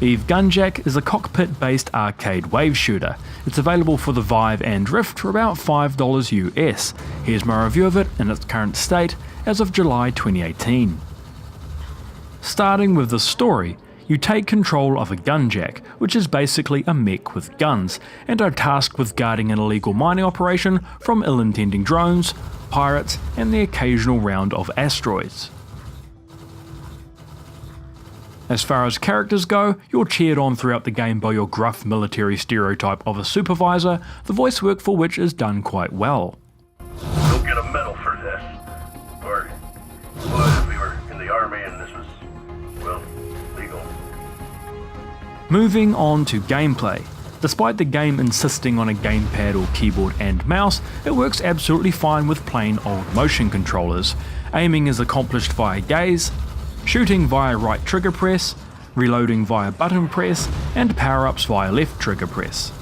Eve Gunjack is a cockpit-based arcade wave shooter. It's available for the Vive and Rift for about $5 US. Here's my review of it in its current state as of July 2018. Starting with the story, you take control of a Gunjack, which is basically a mech with guns, and are tasked with guarding an illegal mining operation from ill-intending drones, pirates, and the occasional round of asteroids. As far as characters go, you're cheered on throughout the game by your gruff military stereotype of a supervisor, the voice work for which is done quite well. You'll get a medal for this. Or, well, if we were in the army and this was, well, legal. Moving on to gameplay. Despite the game insisting on a gamepad or keyboard and mouse, it works absolutely fine with plain old motion controllers. Aiming is accomplished via gaze, shooting via right trigger press, reloading via button press, and power-ups via left trigger press.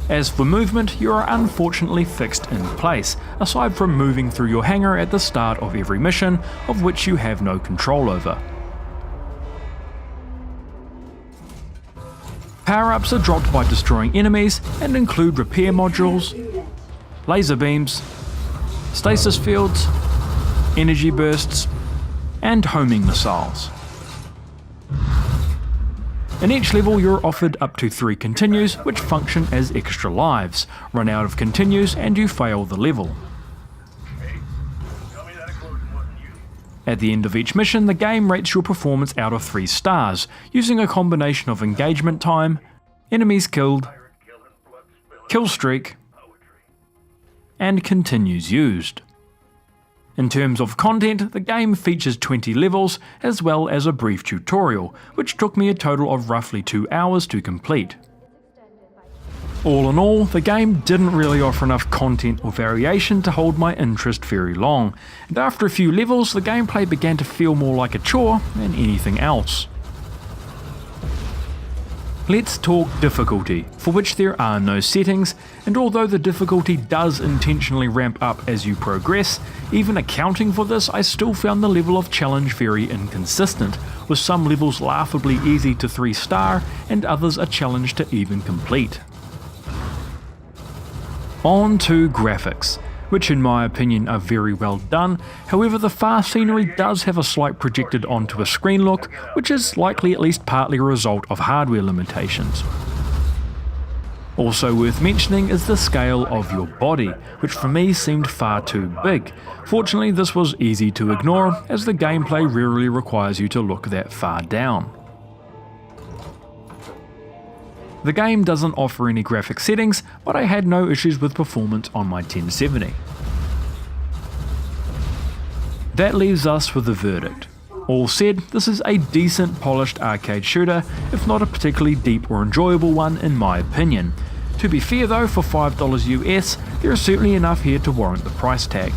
As for movement, you are unfortunately fixed in place, aside from moving through your hangar at the start of every mission, of which you have no control over. Power-ups are dropped by destroying enemies and include repair modules, laser beams, stasis fields, energy bursts, and homing missiles. In each level you're offered up to 3 continues, which function as extra lives. Run out of continues and you fail the level. At the end of each mission, the game rates your performance out of 3 stars, using a combination of engagement time, enemies killed, kill streak, and continues used. In terms of content, the game features 20 levels, as well as a brief tutorial, which took me a total of roughly 2 hours to complete. All in all, the game didn't really offer enough content or variation to hold my interest very long, and after a few levels the gameplay began to feel more like a chore than anything else. Let's talk difficulty, for which there are no settings, and although the difficulty does intentionally ramp up as you progress, even accounting for this I still found the level of challenge very inconsistent, with some levels laughably easy to 3-star and others a challenge to even complete. On to graphics, which in my opinion are very well done. However, the far scenery does have a slight projected onto a screen look, which is likely at least partly a result of hardware limitations. Also worth mentioning is the scale of your body, which for me seemed far too big. Fortunately, this was easy to ignore, as the gameplay rarely requires you to look that far down. The game doesn't offer any graphic settings, but I had no issues with performance on my 1070. That leaves us with the verdict. All said, this is a decent polished arcade shooter, if not a particularly deep or enjoyable one in my opinion. To be fair though, for $5 US, there is certainly enough here to warrant the price tag.